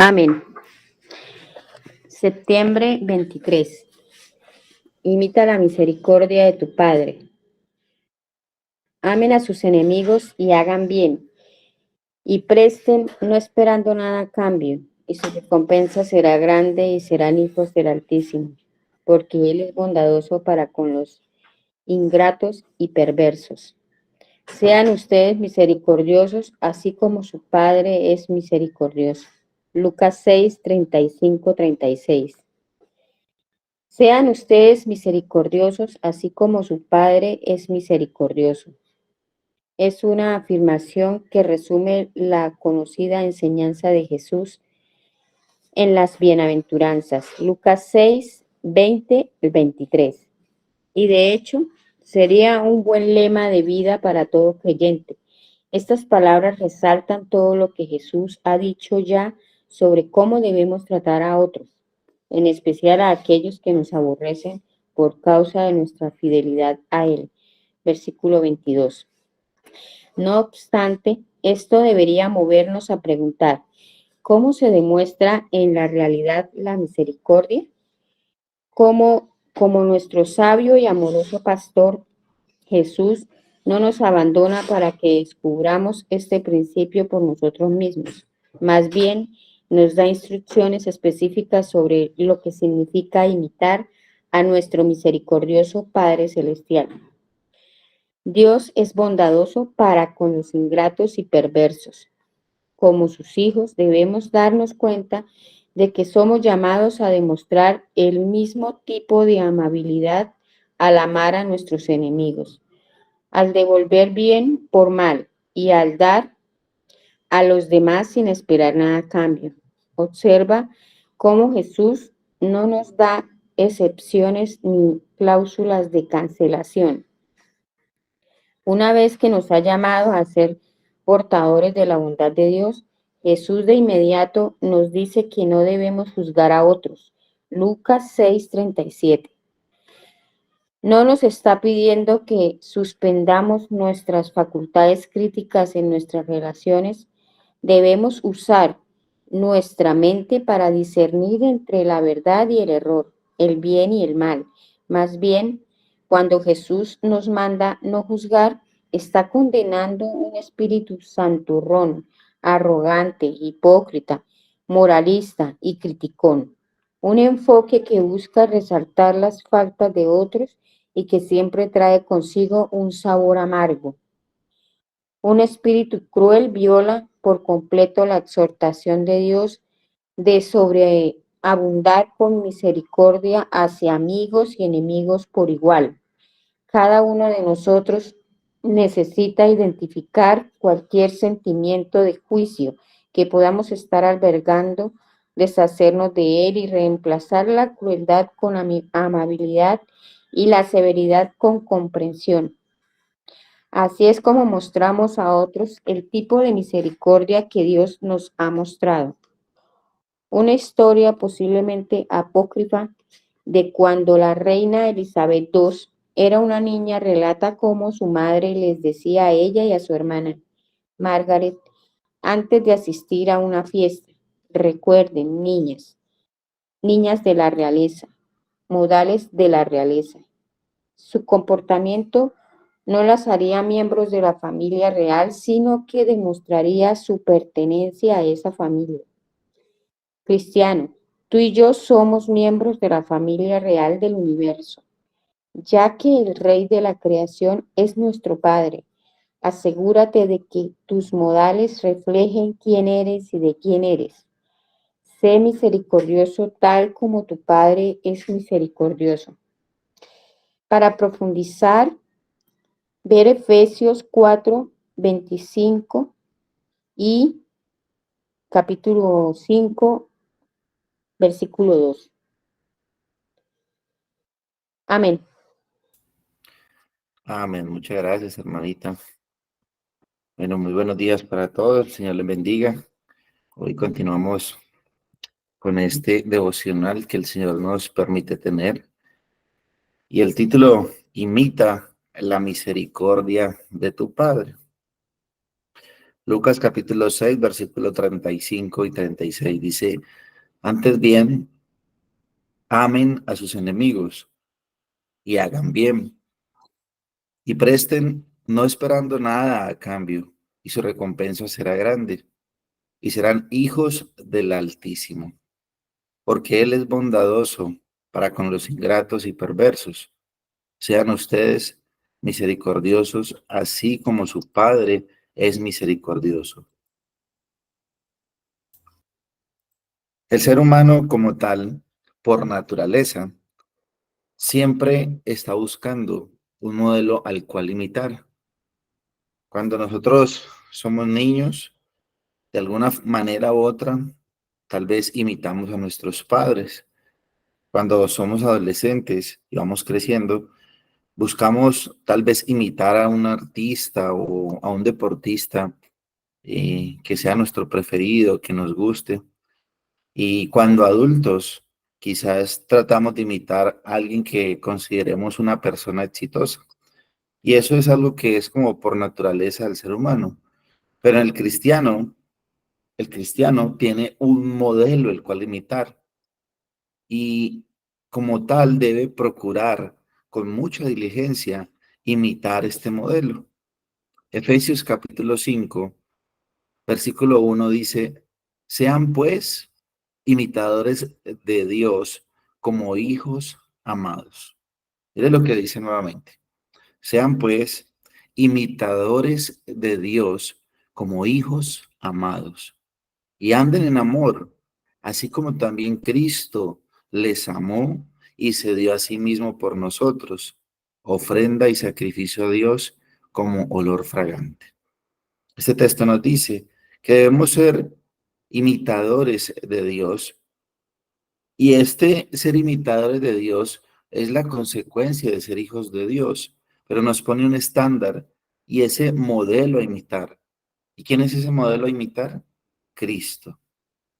Amén. Septiembre 23. Imita la misericordia de tu Padre. Amen a sus enemigos y hagan bien, y presten no esperando nada a cambio, y su recompensa será grande y serán hijos del Altísimo, porque Él es bondadoso para con los ingratos y perversos. Sean ustedes misericordiosos, así como su Padre es misericordioso. Lucas 6, 35, 36. Sean ustedes misericordiosos, así como su Padre es misericordioso. Es una afirmación que resume la conocida enseñanza de Jesús en las bienaventuranzas, Lucas 6, 20 y 23. Y de hecho, sería un buen lema de vida para todo creyente. Estas palabras resaltan todo lo que Jesús ha dicho ya sobre cómo debemos tratar a otros, en especial a aquellos que nos aborrecen por causa de nuestra fidelidad a Él. Versículo 22. No obstante, esto debería movernos a preguntar, ¿cómo se demuestra en la realidad la misericordia? Como nuestro sabio y amoroso pastor, Jesús no nos abandona para que descubramos este principio por nosotros mismos. Más bien, nos da instrucciones específicas sobre lo que significa imitar a nuestro misericordioso Padre Celestial. Dios es bondadoso para con los ingratos y perversos. Como sus hijos, debemos darnos cuenta de que somos llamados a demostrar el mismo tipo de amabilidad al amar a nuestros enemigos, al devolver bien por mal y al dar a los demás sin esperar nada a cambio. Observa cómo Jesús no nos da excepciones ni cláusulas de cancelación. Una vez que nos ha llamado a ser portadores de la bondad de Dios, Jesús de inmediato nos dice que no debemos juzgar a otros. Lucas 6:37. No nos está pidiendo que suspendamos nuestras facultades críticas en nuestras relaciones. Debemos usar nuestra mente para discernir entre la verdad y el error, el bien y el mal. Más bien, cuando Jesús nos manda no juzgar, está condenando un espíritu santurrón, arrogante, hipócrita, moralista y criticón. Un enfoque que busca resaltar las faltas de otros y que siempre trae consigo un sabor amargo. Un espíritu cruel viola por completo la exhortación de Dios de sobreabundar con misericordia hacia amigos y enemigos por igual. Cada uno de nosotros necesita identificar cualquier sentimiento de juicio que podamos estar albergando, deshacernos de él y reemplazar la crueldad con amabilidad y la severidad con comprensión. Así es como mostramos a otros el tipo de misericordia que Dios nos ha mostrado. Una historia posiblemente apócrifa de cuando la reina Elizabeth II era una niña relata cómo su madre les decía a ella y a su hermana, Margaret, antes de asistir a una fiesta: recuerden, niñas de la realeza, modales de la realeza. Su comportamiento no las haría miembros de la familia real, sino que demostraría su pertenencia a esa familia. Cristiano, tú y yo somos miembros de la familia real del universo, ya que el Rey de la creación es nuestro Padre. Asegúrate de que tus modales reflejen quién eres y de quién eres. Sé misericordioso tal como tu Padre es misericordioso. Para profundizar, ver Efesios 4, 25 y capítulo 5, versículo 2. Amén. Amén. Muchas gracias, hermanita. Bueno, muy buenos días para todos. El Señor les bendiga. Hoy continuamos con este devocional que el Señor nos permite tener. Y el título: Imita la misericordia de tu Padre. Lucas capítulo 6, versículo 35 y 36 dice, antes bien, amen a sus enemigos y hagan bien y presten, no esperando nada a cambio, y su recompensa será grande, y serán hijos del Altísimo, porque Él es bondadoso para con los ingratos y perversos. Sean ustedes misericordiosos, así como su Padre es misericordioso. El ser humano como tal, por naturaleza, siempre está buscando un modelo al cual imitar. Cuando nosotros somos niños, de alguna manera u otra, tal vez imitamos a nuestros padres. Cuando somos adolescentes y vamos creciendo, buscamos tal vez imitar a un artista o a un deportista que sea nuestro preferido, que nos guste. Y cuando adultos, quizás tratamos de imitar a alguien que consideremos una persona exitosa. Y eso es algo que es como por naturaleza del ser humano. Pero el cristiano tiene un modelo el cual imitar y como tal debe procurar con mucha diligencia imitar este modelo. Efesios capítulo 5 versículo 1 dice, sean pues imitadores de Dios como hijos amados. Mire lo que dice nuevamente. Sean pues imitadores de Dios como hijos amados y anden en amor, así como también Cristo les amó y se dio a sí mismo por nosotros, ofrenda y sacrificio a Dios como olor fragante. Este texto nos dice que debemos ser imitadores de Dios y este ser imitadores de Dios es la consecuencia de ser hijos de Dios, pero nos pone un estándar y ese modelo a imitar. ¿Y quién es ese modelo a imitar? Cristo.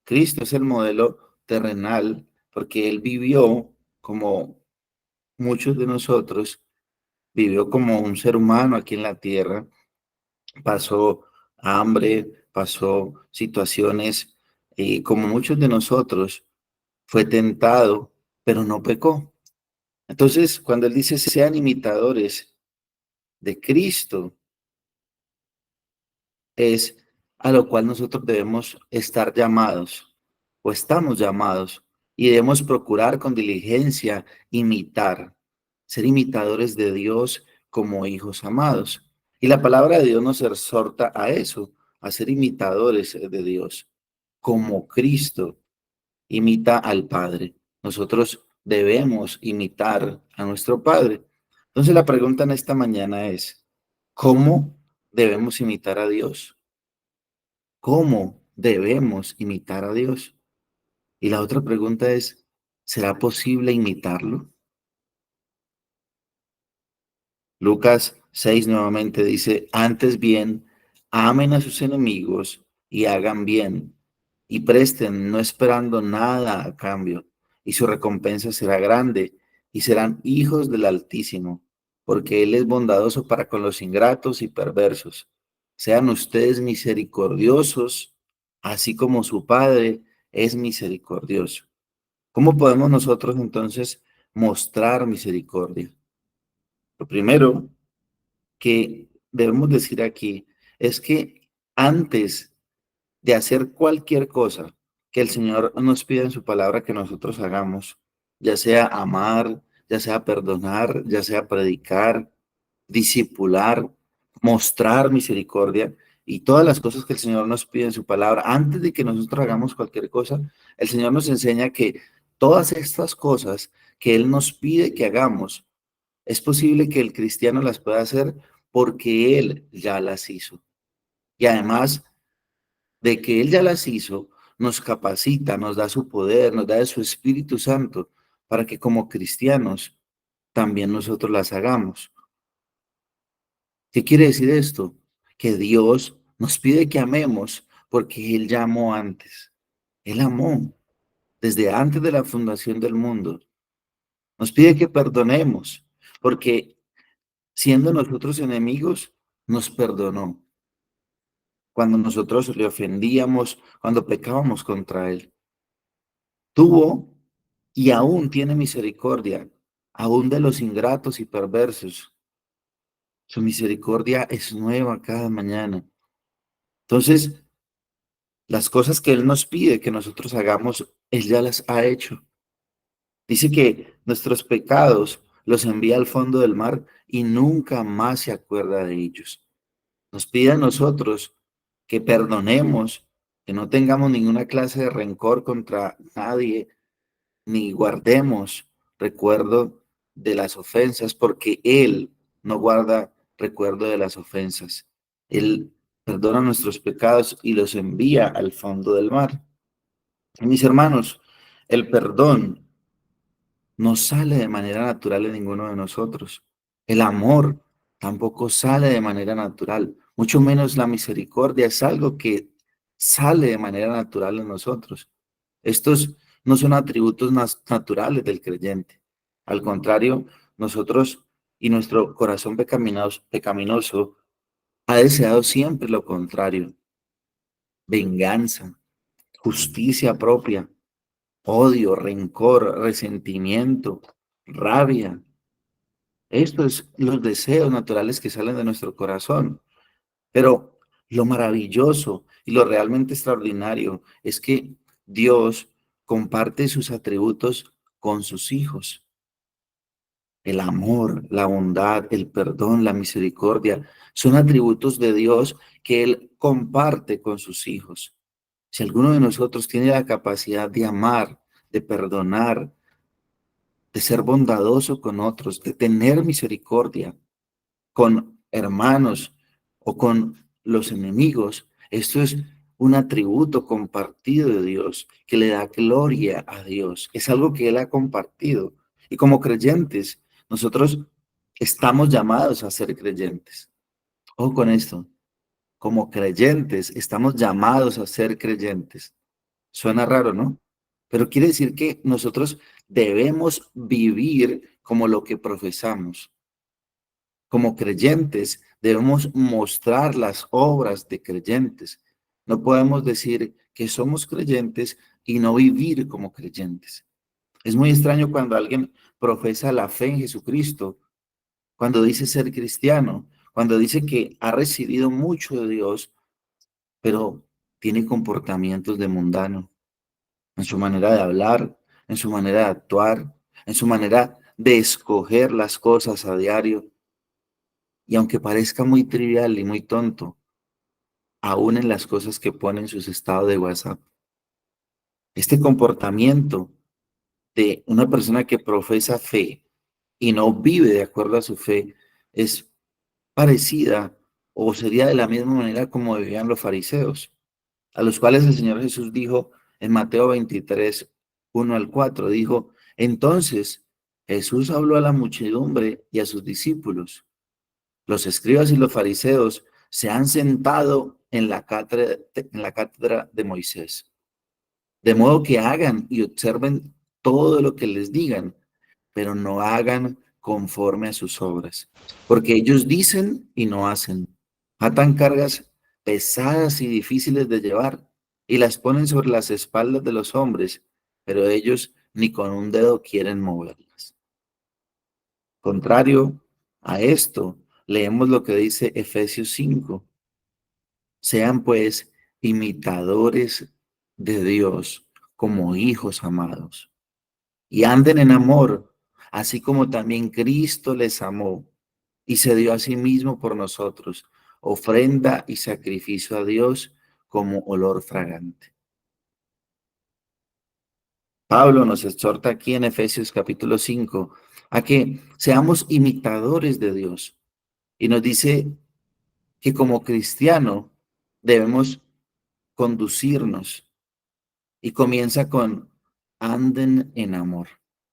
Cristo es el modelo terrenal porque Él vivió como muchos de nosotros, vivió como un ser humano aquí en la tierra, pasó hambre, pasó situaciones como muchos de nosotros, fue tentado, pero no pecó. Entonces, cuando Él dice sean imitadores de Cristo, es a lo cual nosotros debemos estar llamados o estamos llamados y debemos procurar con diligencia imitar, ser imitadores de Dios como hijos amados. Y la palabra de Dios nos exhorta a eso, a ser imitadores de Dios, como Cristo imita al Padre. Nosotros debemos imitar a nuestro Padre. Entonces la pregunta en esta mañana es, ¿cómo debemos imitar a Dios? ¿Cómo debemos imitar a Dios? Y la otra pregunta es, ¿será posible imitarlo? Lucas 6 nuevamente dice, antes bien, amen a sus enemigos y hagan bien, y presten no esperando nada a cambio, y su recompensa será grande, y serán hijos del Altísimo, porque Él es bondadoso para con los ingratos y perversos. Sean ustedes misericordiosos, así como su Padre es misericordioso. ¿Cómo podemos nosotros entonces mostrar misericordia? Lo primero que debemos decir aquí es que antes de hacer cualquier cosa que el Señor nos pida en su palabra que nosotros hagamos, ya sea amar, ya sea perdonar, ya sea predicar, discipular, mostrar misericordia y todas las cosas que el Señor nos pide en su palabra, antes de que nosotros hagamos cualquier cosa, el Señor nos enseña que todas estas cosas que Él nos pide que hagamos, es posible que el cristiano las pueda hacer porque Él ya las hizo. Y además de que Él ya las hizo, nos capacita, nos da su poder, nos da de su Espíritu Santo para que como cristianos también nosotros las hagamos. ¿Qué quiere decir esto? Que Dios nos pide que amemos porque Él ya amó antes. Él amó desde antes de la fundación del mundo. Nos pide que perdonemos porque siendo nosotros enemigos, nos perdonó. cuando nosotros le ofendíamos, cuando pecábamos contra Él. Tuvo y aún tiene misericordia, aún de los ingratos y perversos. Su misericordia es nueva cada mañana. Entonces, las cosas que Él nos pide que nosotros hagamos, Él ya las ha hecho. Dice que nuestros pecados los envía al fondo del mar y nunca más se acuerda de ellos. Nos pide a nosotros que perdonemos, que no tengamos ninguna clase de rencor contra nadie, ni guardemos recuerdo de las ofensas, porque Él no guarda recuerdo de las ofensas. Él perdona nuestros pecados y los envía al fondo del mar. Mis hermanos, el perdón no sale de manera natural en ninguno de nosotros. El amor tampoco sale de manera natural, mucho menos la misericordia es algo que sale de manera natural en nosotros. Estos no son atributos naturales del creyente. Al contrario, nosotros y nuestro corazón pecaminoso ha deseado siempre lo contrario: venganza, justicia propia, odio, rencor, resentimiento, rabia. Estos son los deseos naturales que salen de nuestro corazón. Pero lo maravilloso y lo realmente extraordinario es que Dios comparte sus atributos con sus hijos. El amor, la bondad, el perdón, la misericordia son atributos de Dios que Él comparte con sus hijos. Si alguno de nosotros tiene la capacidad de amar, de perdonar, de ser bondadoso con otros, de tener misericordia con hermanos o con los enemigos, esto es un atributo compartido de Dios que le da gloria a Dios. Es algo que Él ha compartido. Y como creyentes, nosotros estamos llamados a ser creyentes. Ojo con esto. Como creyentes, estamos llamados a ser creyentes. Suena raro, ¿no? Pero quiere decir que nosotros debemos vivir como lo que profesamos. Como creyentes debemos mostrar las obras de creyentes. No podemos decir que somos creyentes y no vivir como creyentes. Es muy extraño cuando alguien profesa la fe en Jesucristo, cuando dice ser cristiano, cuando dice que ha recibido mucho de Dios, pero tiene comportamientos de mundano en su manera de hablar, en su manera de actuar, en su manera de escoger las cosas a diario. Y aunque parezca muy trivial y muy tonto, aún en las cosas que pone en sus estados de WhatsApp, este comportamiento de una persona que profesa fe y no vive de acuerdo a su fe es parecida o sería de la misma manera como vivían los fariseos, a los cuales el Señor Jesús dijo en Mateo 23, 1 al 4, dijo: entonces Jesús habló a la muchedumbre y a sus discípulos. Los escribas y los fariseos se han sentado en la cátedra de Moisés, de modo que hagan y observen todo lo que les digan, pero no hagan conforme a sus obras, porque ellos dicen y no hacen. Atan cargas pesadas y difíciles de llevar y las ponen sobre las espaldas de los hombres, pero ellos ni con un dedo quieren moverlas. Contrario a esto, leemos lo que dice Efesios 5. Sean pues imitadores de Dios como hijos amados y anden en amor, así como también Cristo les amó y se dio a sí mismo por nosotros, ofrenda y sacrificio a Dios como olor fragante. Pablo nos exhorta aquí en Efesios capítulo 5 a que seamos imitadores de Dios y nos dice que como cristiano debemos conducirnos y comienza con anden en amor.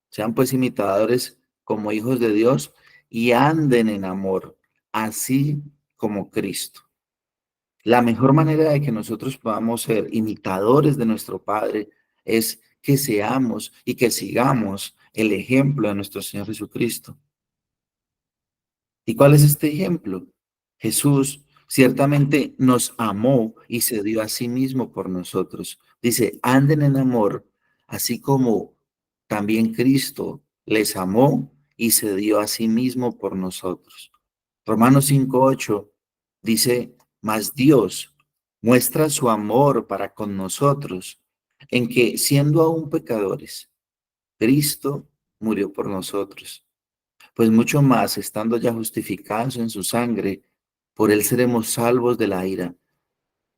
Sean pues imitadores como hijos de Dios y anden en amor, así como Cristo. La mejor manera de que nosotros podamos ser imitadores de nuestro Padre es que seamos y que sigamos el ejemplo de nuestro Señor Jesucristo. ¿Y cuál es este ejemplo? Jesús Ciertamente nos amó y se dio a sí mismo por nosotros. Dice, anden en amor, así como también Cristo les amó y se dio a sí mismo por nosotros. Romanos 5:8 dice, mas Dios muestra su amor para con nosotros, en que siendo aún pecadores, Cristo murió por nosotros. Pues mucho más, estando ya justificados en su sangre, por él seremos salvos de la ira.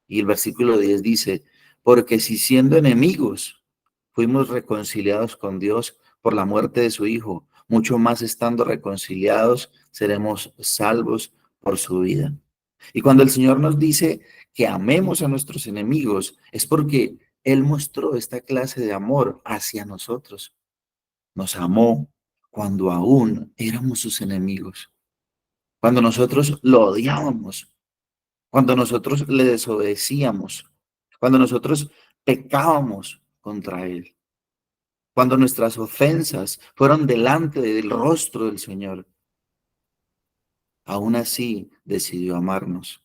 Y el versículo 10 dice, porque si siendo enemigos fuimos reconciliados con Dios por la muerte de su Hijo, mucho más estando reconciliados seremos salvos por su vida. Y cuando el Señor nos dice que amemos a nuestros enemigos, es porque Él mostró esta clase de amor hacia nosotros. Nos amó cuando aún éramos sus enemigos, cuando nosotros lo odiábamos, cuando nosotros le desobedecíamos, cuando nosotros pecábamos contra Él, cuando nuestras ofensas fueron delante del rostro del Señor. Aún así decidió amarnos.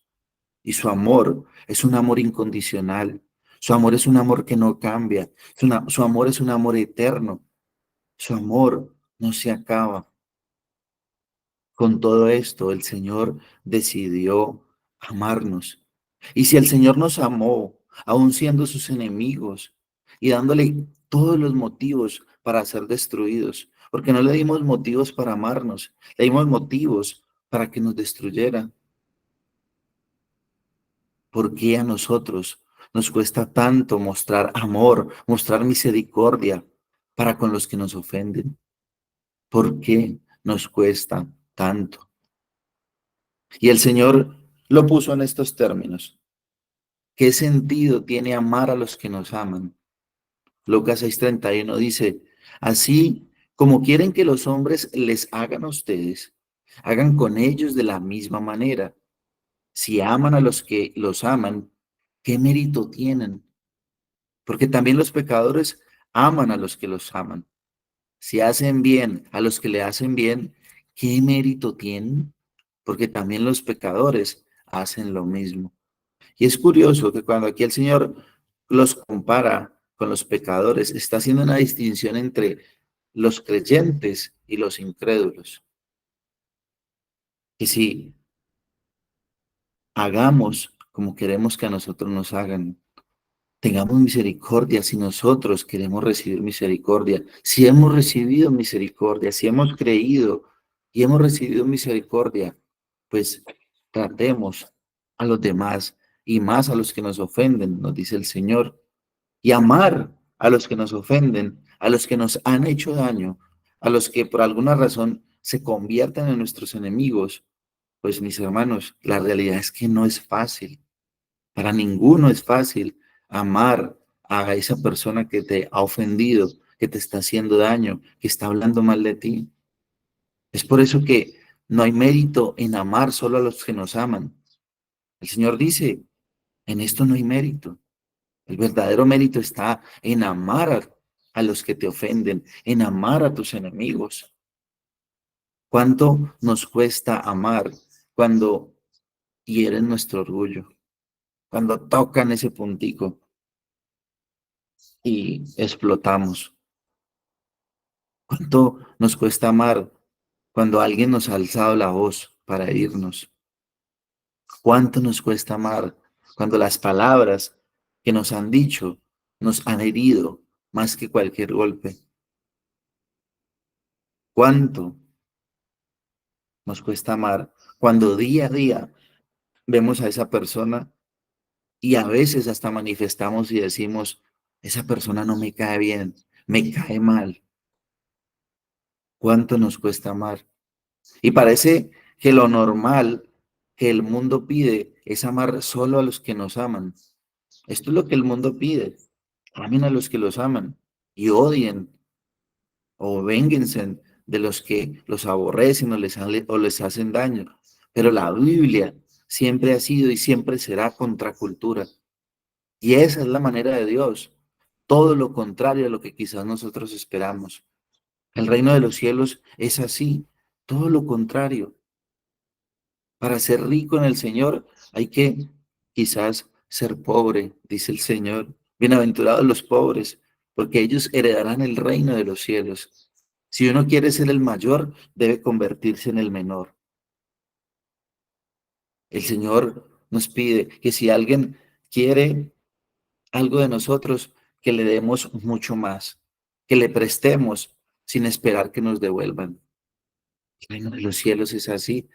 Y su amor es un amor incondicional. Su amor es un amor que no cambia. Su amor es un amor eterno. Su amor no se acaba. Con todo esto, el Señor decidió amarnos. Y si el Señor nos amó, aun siendo sus enemigos, y dándole todos los motivos para ser destruidos, porque no le dimos motivos para amarnos, le dimos motivos para que nos destruyera. ¿Por qué a nosotros nos cuesta tanto mostrar amor, mostrar misericordia para con los que nos ofenden? ¿Por qué nos cuesta tanto? Y el Señor lo puso en estos términos. ¿Qué sentido tiene amar a los que nos aman? Lucas 6:31 dice, así como quieren que los hombres les hagan a ustedes, hagan con ellos de la misma manera. Si aman a los que los aman, ¿qué mérito tienen? Porque también los pecadores aman a los que los aman. Si hacen bien a los que le hacen bien, ¿qué mérito tienen? Porque también los pecadores hacen lo mismo. Y es curioso que cuando aquí el Señor los compara con los pecadores, está haciendo una distinción entre los creyentes y los incrédulos. Y si hagamos como queremos que a nosotros nos hagan, tengamos misericordia si nosotros queremos recibir misericordia, si hemos recibido misericordia, si hemos creído y hemos recibido misericordia, pues tratemos a los demás y más a los que nos ofenden, nos dice el Señor, y amar a los que nos ofenden, a los que nos han hecho daño, a los que por alguna razón se conviertan en nuestros enemigos. Pues mis hermanos, la realidad es que no es fácil. Para ninguno es fácil amar a esa persona que te ha ofendido, que te está haciendo daño, que está hablando mal de ti. Es por eso que no hay mérito en amar solo a los que nos aman. El Señor dice, en esto no hay mérito. El verdadero mérito está en amar a los que te ofenden, en amar a tus enemigos. ¿Cuánto nos cuesta amar cuando hieren nuestro orgullo, cuando tocan ese puntico y explotamos? ¿Cuánto nos cuesta amar cuando alguien nos ha alzado la voz para herirnos? ¿Cuánto nos cuesta amar cuando las palabras que nos han dicho nos han herido más que cualquier golpe? ¿Cuánto nos cuesta amar cuando día a día vemos a esa persona y a veces hasta manifestamos y decimos, esa persona no me cae bien, me cae mal? ¿Cuánto nos cuesta amar? Y parece que lo normal que el mundo pide es amar solo a los que nos aman. Esto es lo que el mundo pide. Amen a los que los aman y odien o vénguense de los que los aborrecen o les hacen daño. Pero la Biblia siempre ha sido y siempre será contracultura. Y esa es la manera de Dios. Todo lo contrario a lo que quizás nosotros esperamos. El reino de los cielos es así, todo lo contrario. Para ser rico en el Señor hay que quizás ser pobre, dice el Señor. Bienaventurados los pobres, porque ellos heredarán el reino de los cielos. Si uno quiere ser el mayor, debe convertirse en el menor. El Señor nos pide que si alguien quiere algo de nosotros, que le demos mucho más, que le prestemos sin esperar que nos devuelvan. El reino de los cielos es así,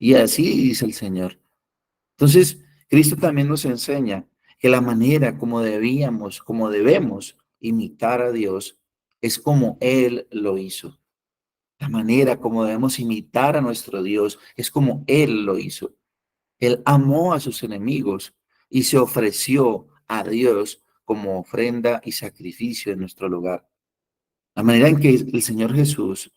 y así dice el Señor. Entonces, Cristo también nos enseña que la manera como debemos imitar a Dios es como Él lo hizo. La manera como debemos imitar a nuestro Dios es como Él lo hizo. Él amó a sus enemigos y se ofreció a Dios como ofrenda y sacrificio en nuestro lugar. La manera en que el Señor Jesús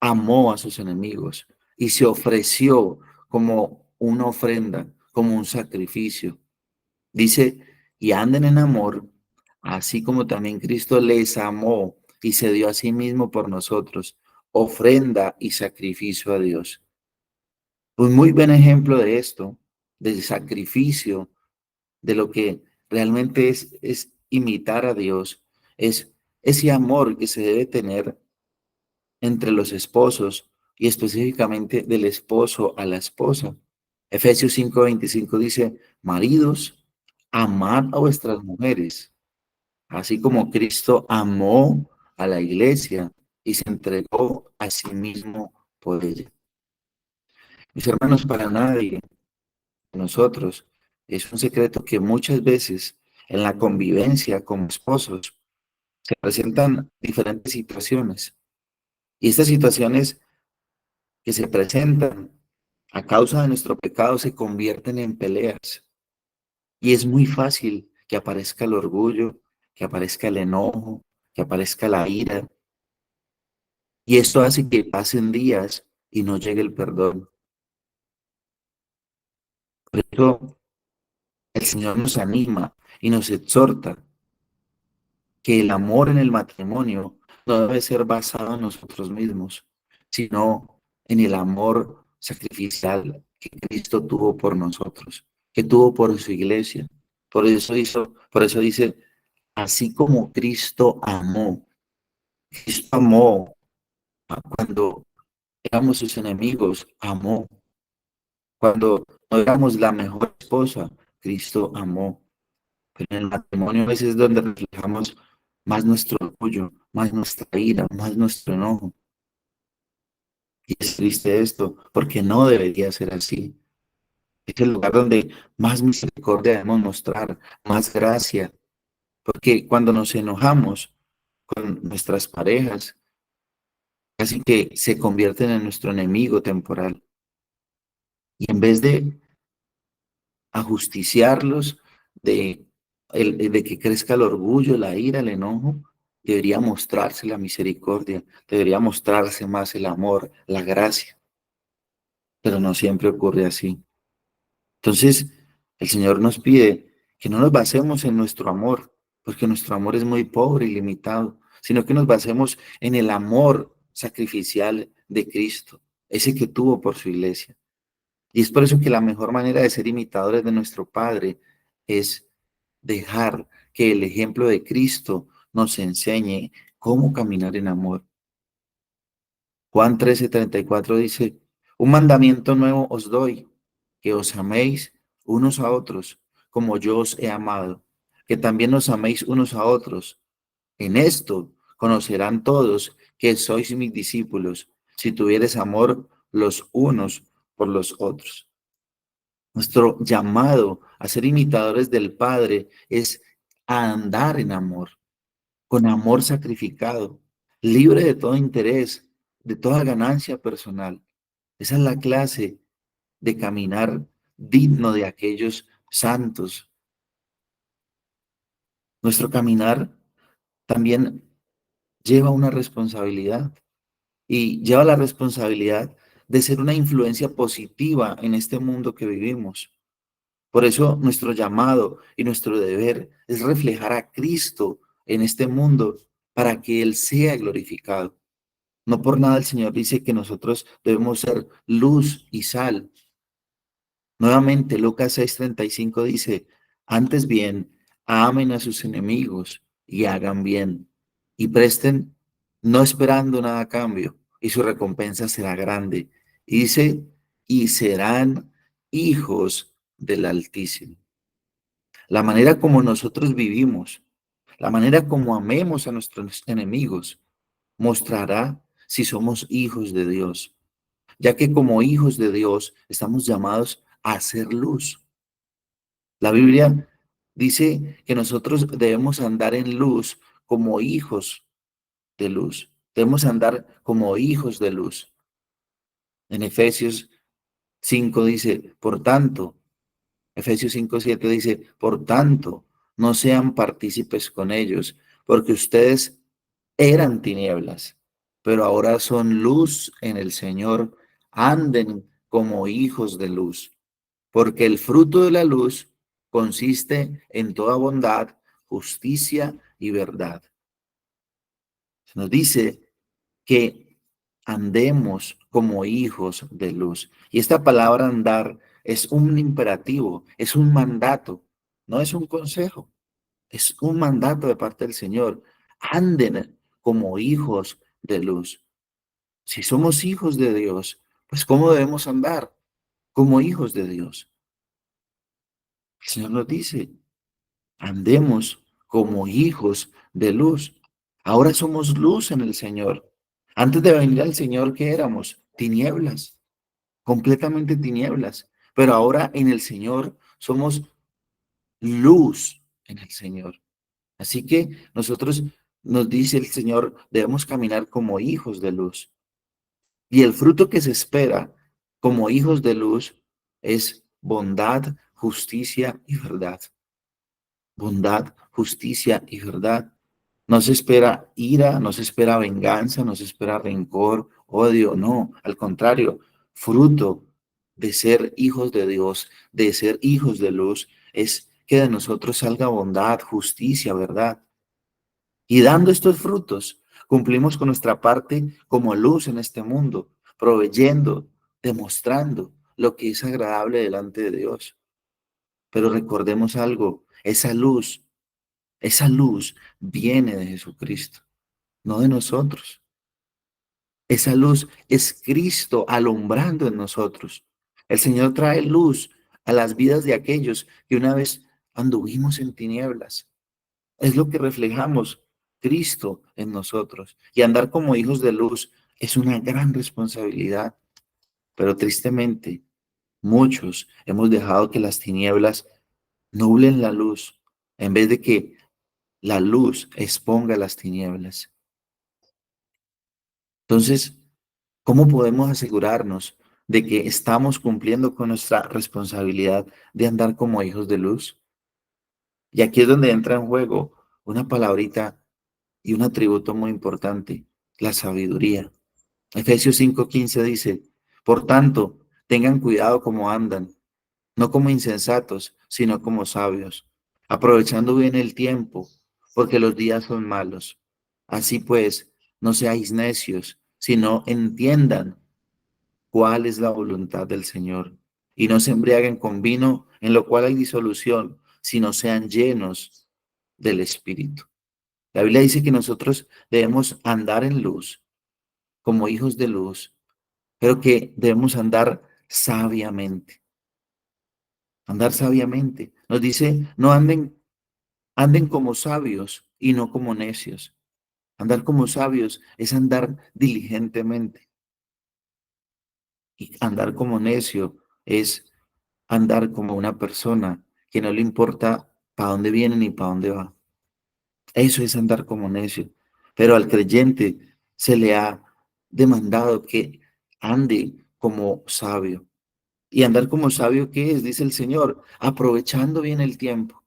amó a sus enemigos y se ofreció como una ofrenda, como un sacrificio. Dice, y anden en amor, así como también Cristo les amó y se dio a sí mismo por nosotros, ofrenda y sacrificio a Dios. Un muy buen ejemplo de esto, del sacrificio, de lo que realmente es imitar a Dios, es ese amor que se debe tener entre los esposos y específicamente del esposo a la esposa. Efesios 5:25 dice, maridos, amad a vuestras mujeres, así como Cristo amó a la iglesia y se entregó a sí mismo por ella. Mis hermanos, para nadie, nosotros, es un secreto que muchas veces en la convivencia como esposos se presentan diferentes situaciones. Y estas situaciones que se presentan a causa de nuestro pecado se convierten en peleas. Y es muy fácil que aparezca el orgullo, que aparezca el enojo, que aparezca la ira. Y esto hace que pasen días y no llegue el perdón. Por eso el Señor nos anima y nos exhorta que el amor en el matrimonio no debe ser basado en nosotros mismos, sino en el amor sacrificial que Cristo tuvo por nosotros, que tuvo por su iglesia. Por eso dice, así como Cristo amó cuando éramos sus enemigos, amó. Cuando no éramos la mejor esposa, Cristo amó. Pero en el matrimonio a veces es donde reflejamos más nuestro orgullo, más nuestra ira, más nuestro enojo. Y es triste esto, porque no debería ser así. Es el lugar donde más misericordia debemos mostrar, más gracia. Porque cuando nos enojamos con nuestras parejas, casi que se convierten en nuestro enemigo temporal. Y en vez de ajusticiarlos, de que crezca el orgullo, la ira, el enojo, debería mostrarse la misericordia, debería mostrarse más el amor, la gracia, pero no siempre ocurre así. Entonces, el Señor nos pide que no nos basemos en nuestro amor, porque nuestro amor es muy pobre y limitado, sino que nos basemos en el amor sacrificial de Cristo, ese que tuvo por su iglesia. Y es por eso que la mejor manera de ser imitadores de nuestro Padre es dejar que el ejemplo de Cristo nos enseñe cómo caminar en amor. Juan 13:34 dice, un mandamiento nuevo os doy, que os améis unos a otros, como yo os he amado, que también os améis unos a otros. En esto conocerán todos que sois mis discípulos, si tuvieres amor los unos por los otros. Nuestro llamado a ser imitadores del Padre es a andar en amor, con amor sacrificado, libre de todo interés, de toda ganancia personal. Esa es la clase de caminar digno de aquellos santos. Nuestro caminar también lleva una responsabilidad y lleva la responsabilidad de ser una influencia positiva en este mundo que vivimos. Por eso nuestro llamado y nuestro deber es reflejar a Cristo en este mundo para que Él sea glorificado. No por nada el Señor dice que nosotros debemos ser luz y sal. Nuevamente, Lucas 6:35 dice, antes bien, amen a sus enemigos y hagan bien, y presten, no esperando nada a cambio, y su recompensa será grande. Y dice, y serán hijos del Altísimo. La manera como nosotros vivimos, la manera como amemos a nuestros enemigos, mostrará si somos hijos de Dios, ya que como hijos de Dios estamos llamados a hacer luz. La Biblia dice que nosotros debemos andar en luz como hijos de luz. Debemos andar como hijos de luz. En Efesios 5 dice, por tanto, Efesios 5:7 dice, por tanto, no sean partícipes con ellos, porque ustedes eran tinieblas, pero ahora son luz en el Señor. Anden como hijos de luz, porque el fruto de la luz consiste en toda bondad, justicia y verdad. Se nos dice que andemos como hijos de luz. Y esta palabra andar es un imperativo, es un mandato, no es un consejo, es un mandato de parte del Señor. Anden como hijos de luz. Si somos hijos de Dios, pues ¿cómo debemos andar? Como hijos de Dios. El Señor nos dice, andemos como hijos de luz. Ahora somos luz en el Señor. Antes de venir al Señor, ¿qué éramos? Tinieblas, completamente tinieblas. Pero ahora en el Señor somos luz en el Señor. Así que nosotros, nos dice el Señor, debemos caminar como hijos de luz. Y el fruto que se espera como hijos de luz es bondad, justicia y verdad. Bondad, justicia y verdad. No se espera ira, no se espera venganza, no se espera rencor, odio, no, al contrario, fruto de ser hijos de Dios, de ser hijos de luz, es que de nosotros salga bondad, justicia, verdad. Y dando estos frutos, cumplimos con nuestra parte como luz en este mundo, proveyendo, demostrando lo que es agradable delante de Dios. Pero recordemos algo, esa luz viene de Jesucristo, no de nosotros. Esa luz es Cristo alumbrando en nosotros. El Señor trae luz a las vidas de aquellos que una vez anduvimos en tinieblas. Es lo que reflejamos, Cristo en nosotros. Y andar como hijos de luz es una gran responsabilidad. Pero tristemente, muchos hemos dejado que las tinieblas nublen la luz, en vez de que la luz exponga las tinieblas. Entonces, ¿cómo podemos asegurarnos de que estamos cumpliendo con nuestra responsabilidad de andar como hijos de luz? Y aquí es donde entra en juego una palabrita y un atributo muy importante, la sabiduría. Efesios 5:15 dice, por tanto, tengan cuidado como andan, no como insensatos, sino como sabios, aprovechando bien el tiempo, porque los días son malos. Así pues, no seáis necios, sino entiendan cuál es la voluntad del Señor. Y no se embriaguen con vino, en lo cual hay disolución, sino sean llenos del Espíritu. La Biblia dice que nosotros debemos andar en luz, como hijos de luz, pero que debemos andar sabiamente. Andar sabiamente. Nos dice, no anden como sabios y no como necios. Andar como sabios es andar diligentemente. Y andar como necio es andar como una persona que no le importa para dónde viene ni para dónde va. Eso es andar como necio. Pero al creyente se le ha demandado que ande como sabio. Y andar como sabio, ¿qué es? Dice el Señor, aprovechando bien el tiempo.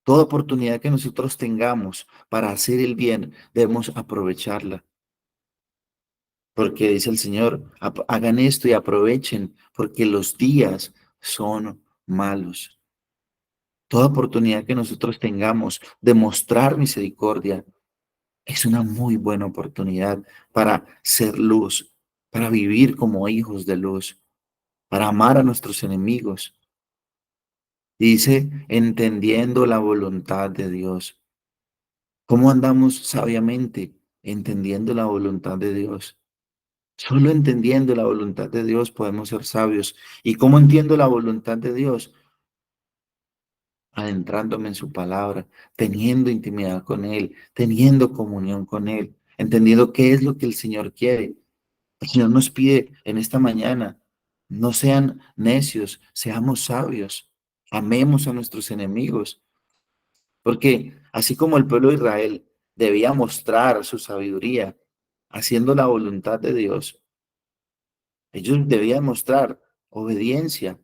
Toda oportunidad que nosotros tengamos para hacer el bien, debemos aprovecharla. Porque dice el Señor, hagan esto y aprovechen, porque los días son malos. Toda oportunidad que nosotros tengamos de mostrar misericordia Es una muy buena oportunidad para ser luz, para vivir como hijos de luz, para amar a nuestros enemigos. Dice, entendiendo la voluntad de Dios. ¿Cómo andamos sabiamente? Entendiendo la voluntad de Dios. Solo entendiendo la voluntad de Dios podemos ser sabios. ¿Y cómo entiendo la voluntad de Dios? Adentrándome en su palabra, teniendo intimidad con Él, teniendo comunión con Él, entendiendo qué es lo que el Señor quiere. El Señor nos pide en esta mañana, no sean necios, seamos sabios, amemos a nuestros enemigos, porque así como el pueblo de Israel debía mostrar su sabiduría haciendo la voluntad de Dios, ellos debían mostrar obediencia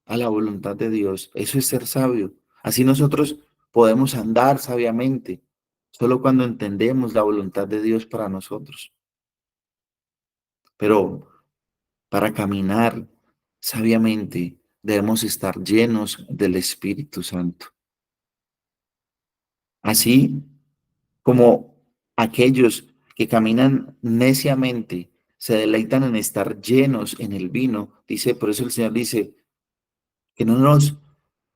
a la voluntad de Dios. Eso es ser sabio. Así nosotros podemos andar sabiamente, solo cuando entendemos la voluntad de Dios para nosotros. Pero para caminar sabiamente debemos estar llenos del Espíritu Santo. Así como aquellos que caminan neciamente se deleitan en estar llenos en el vino, dice, por eso el Señor dice que no nos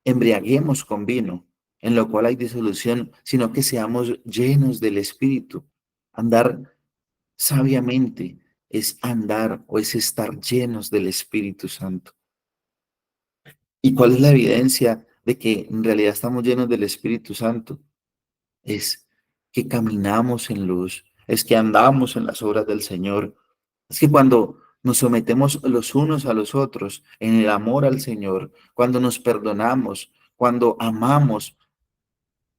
embriaguemos con vino, en lo cual hay disolución, sino que seamos llenos del Espíritu. Andar sabiamente es andar o es estar llenos del Espíritu Santo. ¿Y cuál es la evidencia de que en realidad estamos llenos del Espíritu Santo? Es que caminamos en luz, es que andamos en las obras del Señor. Es que cuando nos sometemos los unos a los otros en el amor al Señor, cuando nos perdonamos, cuando amamos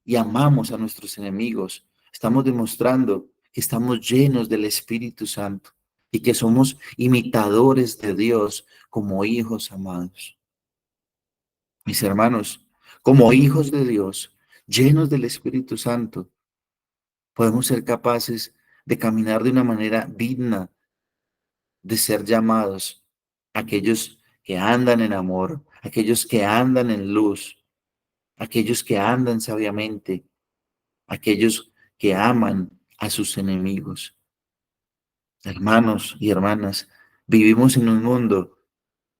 y amamos a nuestros enemigos, estamos demostrando que estamos llenos del Espíritu Santo y que somos imitadores de Dios como hijos amados. Mis hermanos, como hijos de Dios, llenos del Espíritu Santo, podemos ser capaces de caminar de una manera digna de ser llamados aquellos que andan en amor, aquellos que andan en luz, aquellos que andan sabiamente, aquellos que aman a sus enemigos. Hermanos y hermanas, vivimos en un mundo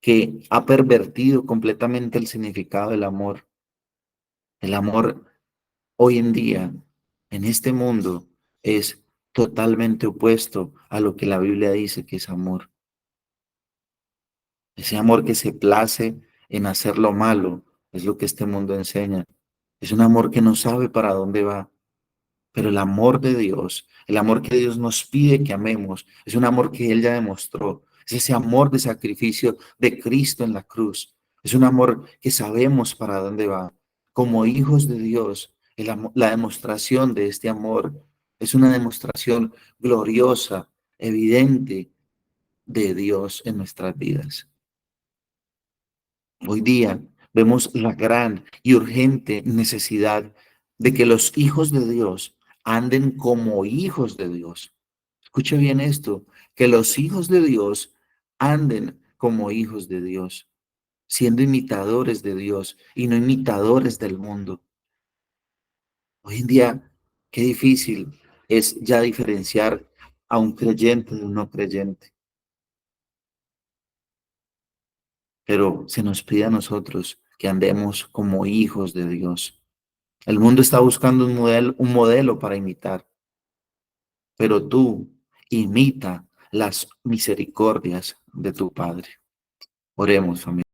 que ha pervertido completamente el significado del amor. El amor hoy en día, en este mundo, es totalmente opuesto a lo que la Biblia dice que es amor. Ese amor que se place en hacer lo malo es lo que este mundo enseña. Es un amor que no sabe para dónde va. Pero el amor de Dios, el amor que Dios nos pide que amemos, es un amor que Él ya demostró. Es ese amor de sacrificio de Cristo en la cruz. Es un amor que sabemos para dónde va. Como hijos de Dios, la demostración de este amor es una demostración gloriosa, evidente de Dios en nuestras vidas. Hoy día vemos la gran y urgente necesidad de que los hijos de Dios anden como hijos de Dios. Escuche bien esto, que los hijos de Dios anden como hijos de Dios, siendo imitadores de Dios y no imitadores del mundo. Hoy en día, qué difícil es ya diferenciar a un creyente de un no creyente, pero se nos pide a nosotros que andemos como hijos de Dios. El mundo está buscando un modelo para imitar, pero tú imita las misericordias de tu Padre. Oremos, familia.